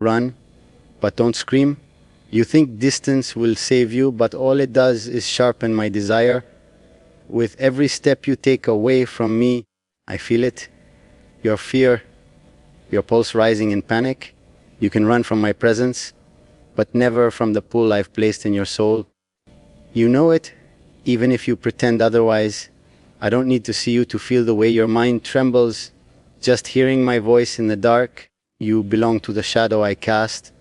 Run, but don't scream. You think distance will save you, but all it does is sharpen my desire. With every step you take away from me, I feel it. Your fear, your pulse rising in panic. You can run from my presence, but never from the pull I've placed in your soul. You know it, even if you pretend otherwise. I don't need to see you to feel the way your mind trembles. Just hearing my voice in the dark, you belong to the shadow I cast,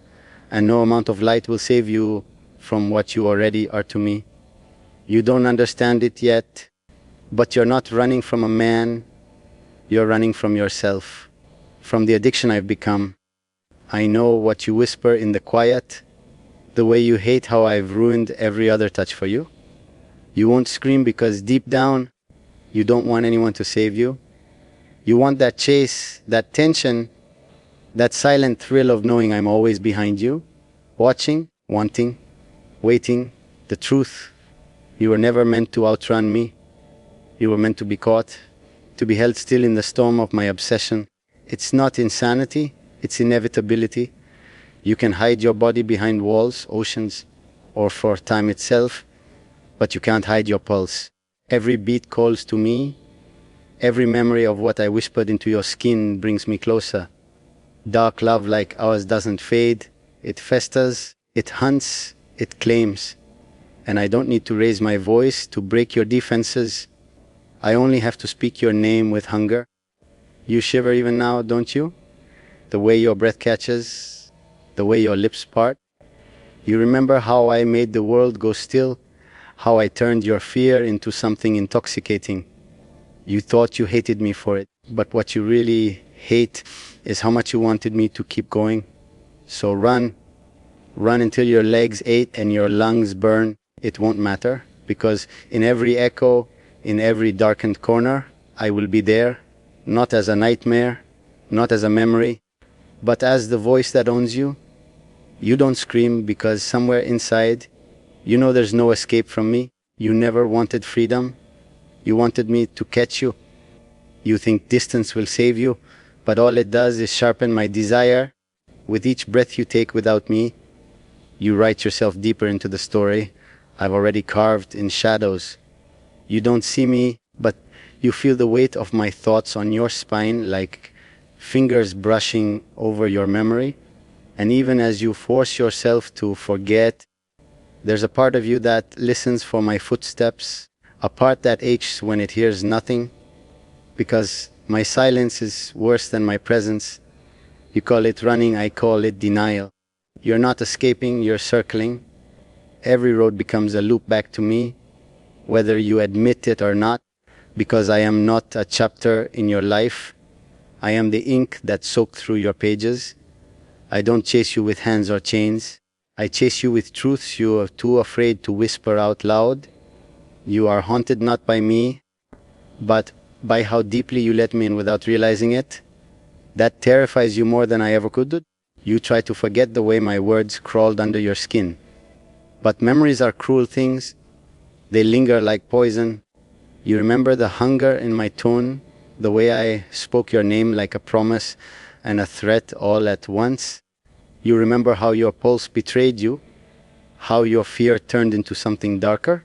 and no amount of light will save you from what you already are to me. You don't understand it yet, but you're not running from a man, you're running from yourself, from the addiction I've become. I know what you whisper in the quiet, the way you hate how I've ruined every other touch for you. You won't scream because deep down, you don't want anyone to save you. You want that chase, that tension, that silent thrill of knowing I'm always behind you, watching, wanting, waiting. The truth, you were never meant to outrun me. You were meant to be caught, to be held still in the storm of my obsession. It's not insanity, it's inevitability. You can hide your body behind walls, oceans, or for time itself, but you can't hide your pulse. Every beat calls to me. Every memory of what I whispered into your skin brings me closer. Dark love like ours doesn't fade. It festers, it hunts, it claims. And I don't need to raise my voice to break your defenses. I only have to speak your name with hunger. You shiver even now, don't you? The way your breath catches, the way your lips part. You remember how I made the world go still, how I turned your fear into something intoxicating. You thought you hated me for it, but what you really hate is how much you wanted me to keep going. So run. Run until your legs ache and your lungs burn. It won't matter, because in every echo, in every darkened corner, I will be there, not as a nightmare, not as a memory, but as the voice that owns you. You don't scream because somewhere inside, you know there's no escape from me. You never wanted freedom. You wanted me to catch you. You think distance will save you, but all it does is sharpen my desire. With each breath you take without me, you write yourself deeper into the story I've already carved in shadows. You don't see me, but you feel the weight of my thoughts on your spine like fingers brushing over your memory. And even as you force yourself to forget, there's a part of you that listens for my footsteps, a part that aches when it hears nothing, because my silence is worse than my presence. You call it running, I call it denial. You're not escaping, you're circling. Every road becomes a loop back to me, whether you admit it or not, because I am not a chapter in your life. I am the ink that soaked through your pages. I don't chase you with hands or chains. I chase you with truths you are too afraid to whisper out loud. You are haunted not by me, but by how deeply you let me in without realizing it. That terrifies you more than I ever could. You try to forget the way my words crawled under your skin. But memories are cruel things. They linger like poison. You remember the hunger in my tone, the way I spoke your name like a promise and a threat all at once. You remember how your pulse betrayed you, how your fear turned into something darker,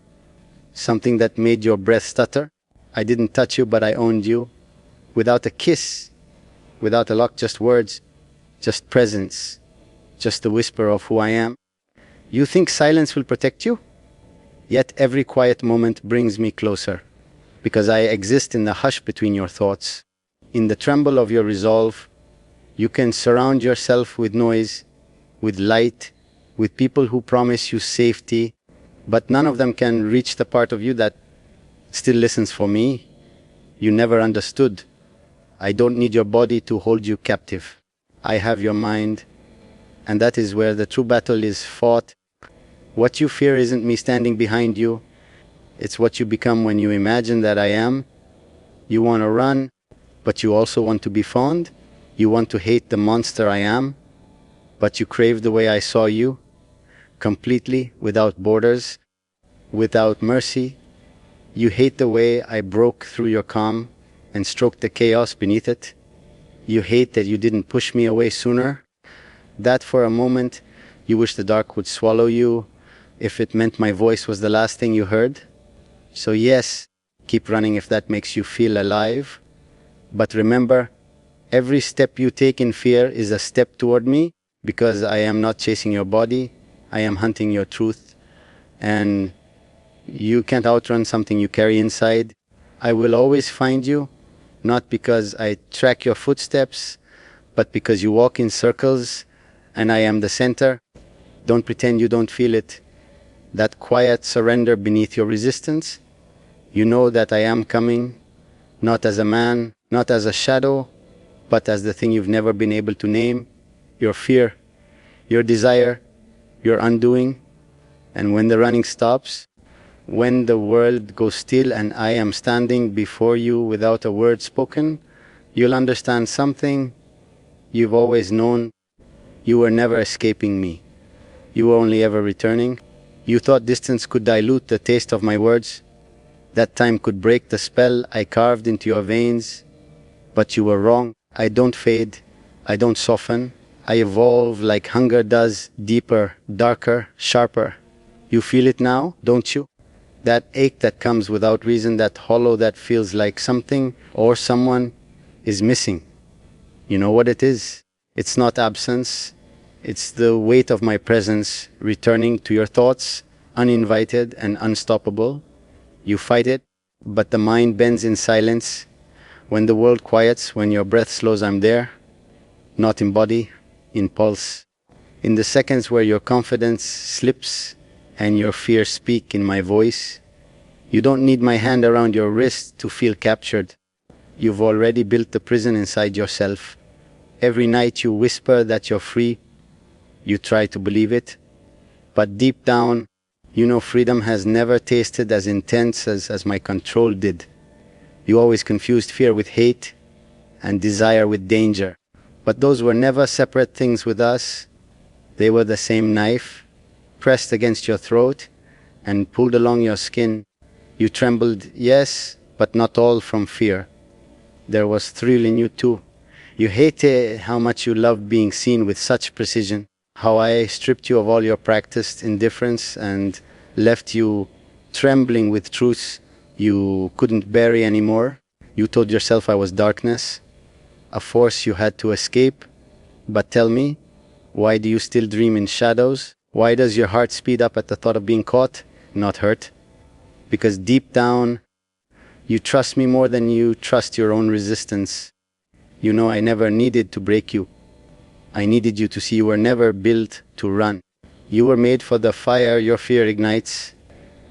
something that made your breath stutter. I didn't touch you, but I owned you. Without a kiss, without a lock, just words, just presence, just the whisper of who I am. You think silence will protect you? Yet every quiet moment brings me closer, because I exist in the hush between your thoughts, in the tremble of your resolve. You can surround yourself with noise, with light, with people who promise you safety, but none of them can reach the part of you that still listens for me. You never understood. I don't need your body to hold you captive. I have your mind, and that is where the true battle is fought. What you fear isn't me standing behind you. It's what you become when you imagine that I am. You want to run, but you also want to be fond. You want to hate the monster I am, but you crave the way I saw you, completely, without borders, without mercy. You hate the way I broke through your calm and stroked the chaos beneath it. You hate that you didn't push me away sooner, That for a moment you wish the dark would swallow you if it meant my voice was the last thing you heard. So yes, keep running if that makes you feel alive. But remember, every step you take in fear is a step toward me, because I am not chasing your body, I am hunting your truth. And you can't outrun something you carry inside. I will always find you, not because I track your footsteps, but because you walk in circles and I am the center. Don't pretend you don't feel it. That quiet surrender beneath your resistance. You know that I am coming, not as a man, not as a shadow, but as the thing you've never been able to name, your fear, your desire, your undoing. And when the running stops, when the world goes still and I am standing before you without a word spoken, you'll understand something you've always known. You were never escaping me. You were only ever returning. You thought distance could dilute the taste of my words, that time could break the spell I carved into your veins. But you were wrong. I don't fade. I don't soften. I evolve like hunger does, deeper, darker, sharper. You feel it now, don't you? That ache that comes without reason, that hollow that feels like something or someone is missing. You know what it is? It's not absence. It's the weight of my presence returning to your thoughts, uninvited and unstoppable. You fight it, but the mind bends in silence. When the world quiets, when your breath slows, I'm there. Not in body, in pulse. In the seconds where your confidence slips and your fear speak in my voice. You don't need my hand around your wrist to feel captured. You've already built the prison inside yourself. Every night you whisper that you're free. You try to believe it. But deep down, you know freedom has never tasted as intense as my control did. You always confused fear with hate and desire with danger. But those were never separate things with us. They were the same knife, pressed against your throat and pulled along your skin. You trembled, yes, but not all from fear. There was thrill in you too. You hated how much you loved being seen with such precision, how I stripped you of all your practiced indifference and left you trembling with truths you couldn't bury anymore. You told yourself I was darkness, a force you had to escape. But tell me, why do you still dream in shadows? Why does your heart speed up at the thought of being caught, not hurt? Because deep down, you trust me more than you trust your own resistance. You know I never needed to break you. I needed you to see you were never built to run. You were made for the fire your fear ignites,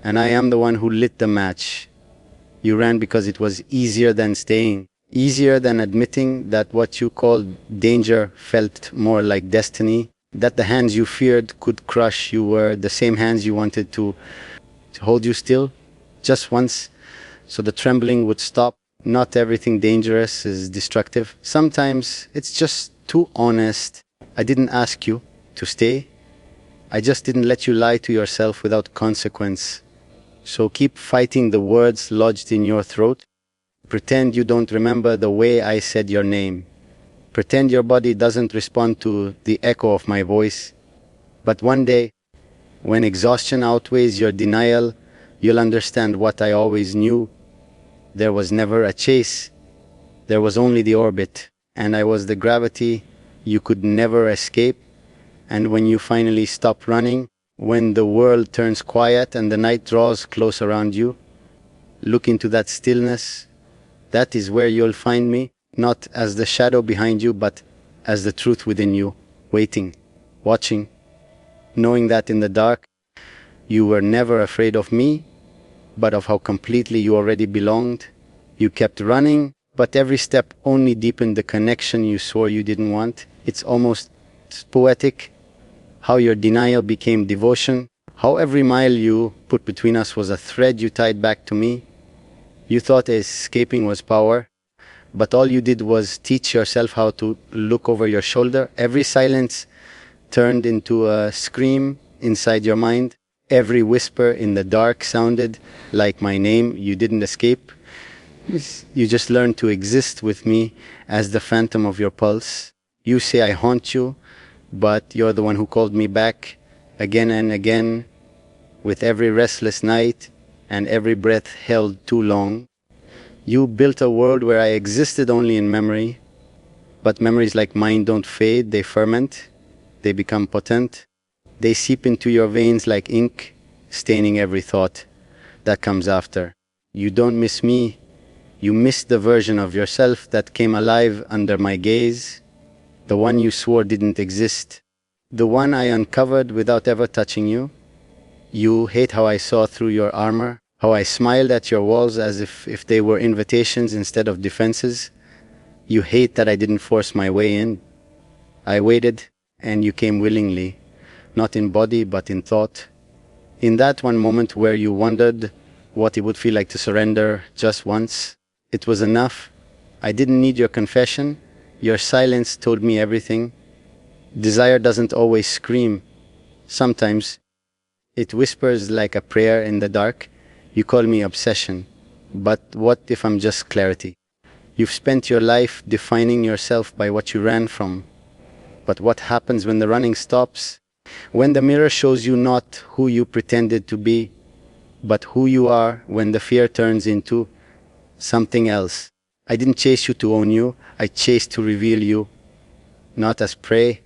and I am the one who lit the match. You ran because it was easier than staying, easier than admitting that what you called danger felt more like destiny, that the hands you feared could crush you were the same hands you wanted to hold you still, just once, so the trembling would stop. Not everything dangerous is destructive. Sometimes it's just too honest. I didn't ask you to stay. I just didn't let you lie to yourself without consequence. So keep fighting the words lodged in your throat. Pretend you don't remember the way I said your name. Pretend your body doesn't respond to the echo of my voice. But one day, when exhaustion outweighs your denial, you'll understand what I always knew. There was never a chase. There was only the orbit. And I was the gravity you could never escape. And when you finally stop running, when the world turns quiet and the night draws close around you, look into that stillness. That is where you'll find me, not as the shadow behind you, but as the truth within you, waiting, watching, knowing that in the dark, you were never afraid of me, but of how completely you already belonged. You kept running, but every step only deepened the connection you swore you didn't want. It's almost poetic how your denial became devotion, how every mile you put between us was a thread you tied back to me. You thought escaping was power, but all you did was teach yourself how to look over your shoulder. Every silence turned into a scream inside your mind. Every whisper in the dark sounded like my name. You didn't escape. You just learned to exist with me as the phantom of your pulse. You say I haunt you, but you're the one who called me back again and again with every restless night and every breath held too long. You built a world where I existed only in memory, but memories like mine don't fade, they ferment, they become potent. They seep into your veins like ink, staining every thought that comes after. You don't miss me, you miss the version of yourself that came alive under my gaze, the one you swore didn't exist, the one I uncovered without ever touching you. You hate how I saw through your armor, how I smiled at your walls as if they were invitations instead of defenses. You hate that I didn't force my way in. I waited, and you came willingly, not in body but in thought. In that one moment where you wondered what it would feel like to surrender just once, it was enough. I didn't need your confession. Your silence told me everything. Desire doesn't always scream. Sometimes it whispers like a prayer in the dark. You call me obsession. But what if I'm just clarity? You've spent your life defining yourself by what you ran from. But what happens when the running stops? When the mirror shows you not who you pretended to be, but who you are, when the fear turns into something else. I didn't chase you to own you, I chased to reveal you. Not as prey,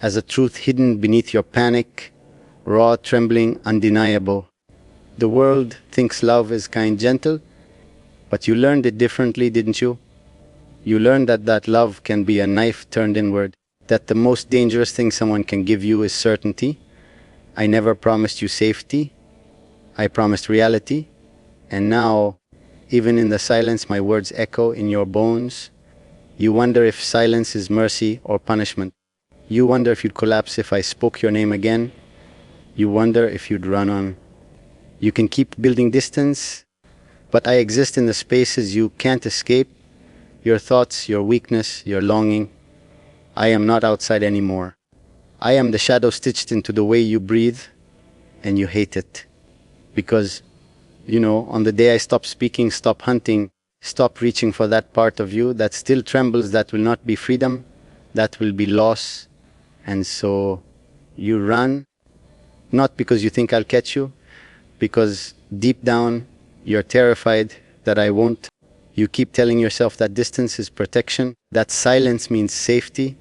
as a truth hidden beneath your panic, raw, trembling, undeniable. The world thinks love is kind, gentle, but you learned it differently, didn't you? You learned that love can be a knife turned inward, that the most dangerous thing someone can give you is certainty. I never promised you safety, I promised reality, and now, even in the silence, my words echo in your bones. You wonder if silence is mercy or punishment. You wonder if you'd collapse if I spoke your name again. You wonder if you'd run on. You can keep building distance, but I exist in the spaces you can't escape. Your thoughts, your weakness, your longing. I am not outside anymore. I am the shadow stitched into the way you breathe, and you hate it. Because, on the day I stop speaking, stop hunting, stop reaching for that part of you that still trembles, that will not be freedom, that will be loss. And so you run, not because you think I'll catch you, because deep down you're terrified that I won't. You keep telling yourself that distance is protection, that silence means safety,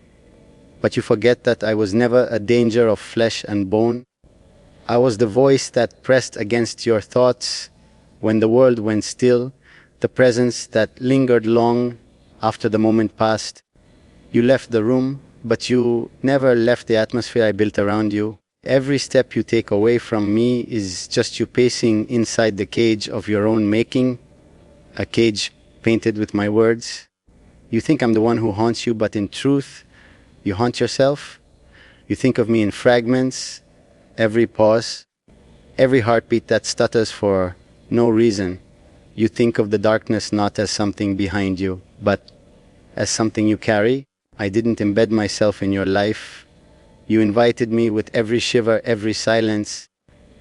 but you forget that I was never a danger of flesh and bone. I was the voice that pressed against your thoughts when the world went still, the presence that lingered long after the moment passed. You left the room, but you never left the atmosphere I built around you. Every step you take away from me is just you pacing inside the cage of your own making, a cage painted with my words. You think I'm the one who haunts you, but in truth, you haunt yourself. You think of me in fragments, every pause, every heartbeat that stutters for no reason. You think of the darkness not as something behind you, but as something you carry. I didn't embed myself in your life. You invited me with every shiver, every silence,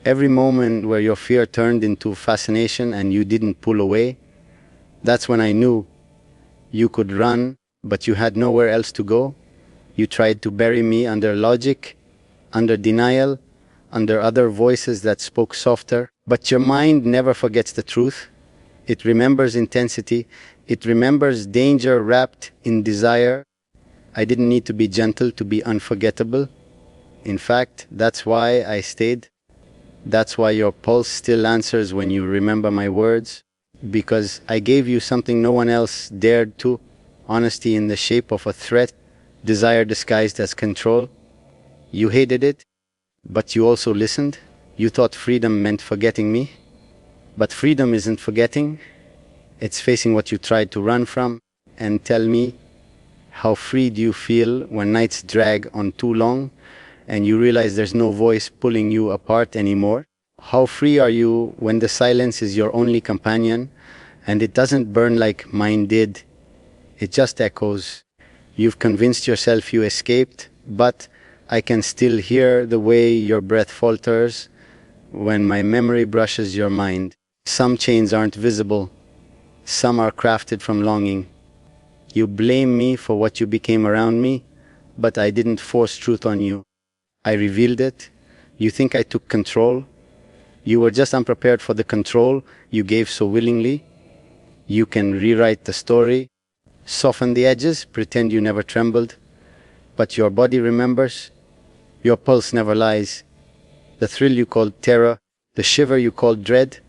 every moment where your fear turned into fascination and you didn't pull away. That's when I knew you could run, but you had nowhere else to go. You tried to bury me under logic, under denial, under other voices that spoke softer. But your mind never forgets the truth. It remembers intensity. It remembers danger wrapped in desire. I didn't need to be gentle to be unforgettable. In fact, that's why I stayed. That's why your pulse still answers when you remember my words. Because I gave you something no one else dared to. Honesty in the shape of a threat. Desire disguised as control. You hated it, but you also listened. You thought freedom meant forgetting me. But freedom isn't forgetting. It's facing what you tried to run from. And tell me, how free do you feel when nights drag on too long and you realize there's no voice pulling you apart anymore? How free are you when the silence is your only companion and it doesn't burn like mine did? It just echoes. You've convinced yourself you escaped, but I can still hear the way your breath falters when my memory brushes your mind. Some chains aren't visible. Some are crafted from longing. You blame me for what you became around me, but I didn't force truth on you. I revealed it. You think I took control? You were just unprepared for the control you gave so willingly. You can rewrite the story, soften the edges, pretend you never trembled, but your body remembers. Your pulse never lies. The thrill you called terror, the shiver you called dread,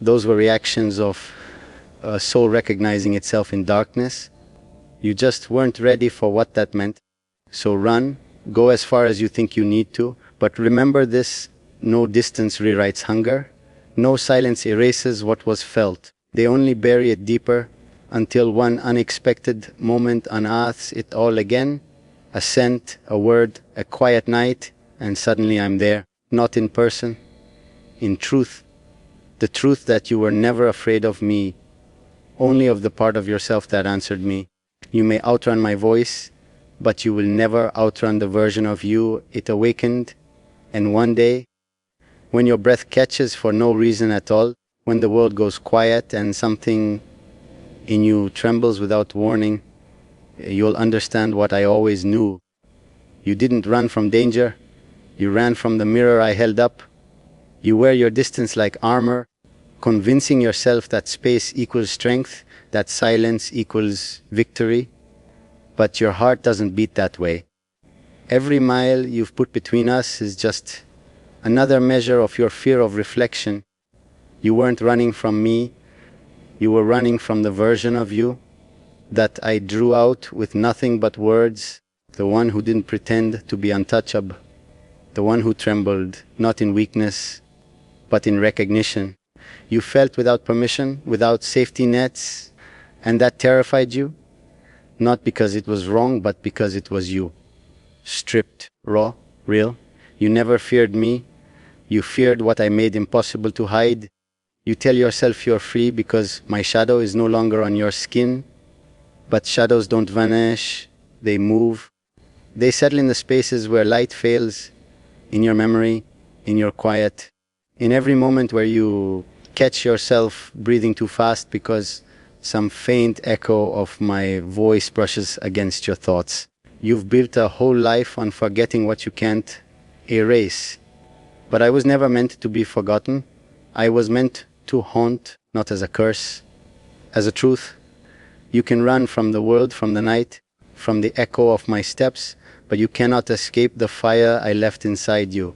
those were reactions of a soul recognizing itself in darkness. You just weren't ready for what that meant. So run, go as far as you think you need to, but remember this: no distance rewrites hunger, no silence erases what was felt. They only bury it deeper until one unexpected moment unearths it all again. A scent, a word, a quiet night, and suddenly I'm there. Not in person, in truth. The truth that you were never afraid of me, only of the part of yourself that answered me. You may outrun my voice, but you will never outrun the version of you it awakened. And one day, when your breath catches for no reason at all, when the world goes quiet and something in you trembles without warning, you'll understand what I always knew. You didn't run from danger. You ran from the mirror I held up. You wear your distance like armor, convincing yourself that space equals strength, that silence equals victory. But your heart doesn't beat that way. Every mile you've put between us is just another measure of your fear of reflection. You weren't running from me. You were running from the version of you that I drew out with nothing but words, the one who didn't pretend to be untouchable, the one who trembled not in weakness, but in recognition. You felt without permission, without safety nets, and that terrified you, not because it was wrong, but because it was you. Stripped, raw, real. You never feared me. You feared what I made impossible to hide. You tell yourself you're free because my shadow is no longer on your skin. But shadows don't vanish, they move. They settle in the spaces where light fails, in your memory, in your quiet, in every moment where you catch yourself breathing too fast because some faint echo of my voice brushes against your thoughts. You've built a whole life on forgetting what you can't erase. But I was never meant to be forgotten. I was meant to haunt, not as a curse, as a truth. You can run from the world, from the night, from the echo of my steps, but you cannot escape the fire I left inside you.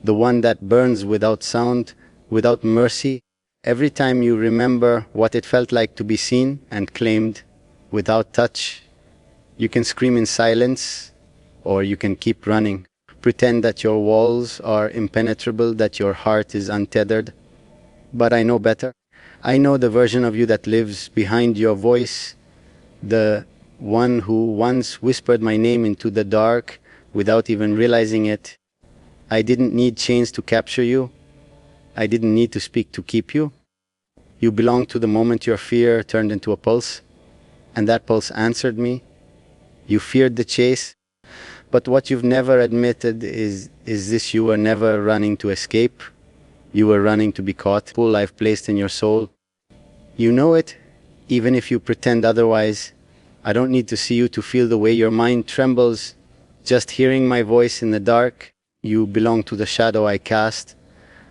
The one that burns without sound, without mercy. Every time you remember what it felt like to be seen and claimed, without touch, you can scream in silence, or you can keep running. Pretend that your walls are impenetrable, that your heart is untethered. But I know better. I know the version of you that lives behind your voice, the one who once whispered my name into the dark without even realizing it. I didn't need chains to capture you. I didn't need to speak to keep you. You belonged to the moment your fear turned into a pulse, and that pulse answered me. You feared the chase, but what you've never admitted is this: you were never running to escape. You were running to be caught. Pull I've placed in your soul. You know it, even if you pretend otherwise. I don't need to see you to feel the way your mind trembles. Just hearing my voice in the dark, you belong to the shadow I cast,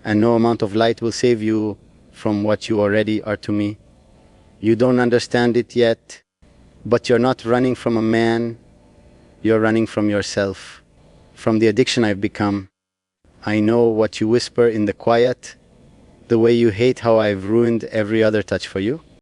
and no amount of light will save you from what you already are to me. You don't understand it yet, but you're not running from a man. You're running from yourself, from the addiction I've become. I know what you whisper in the quiet, the way you hate how I've ruined every other touch for you.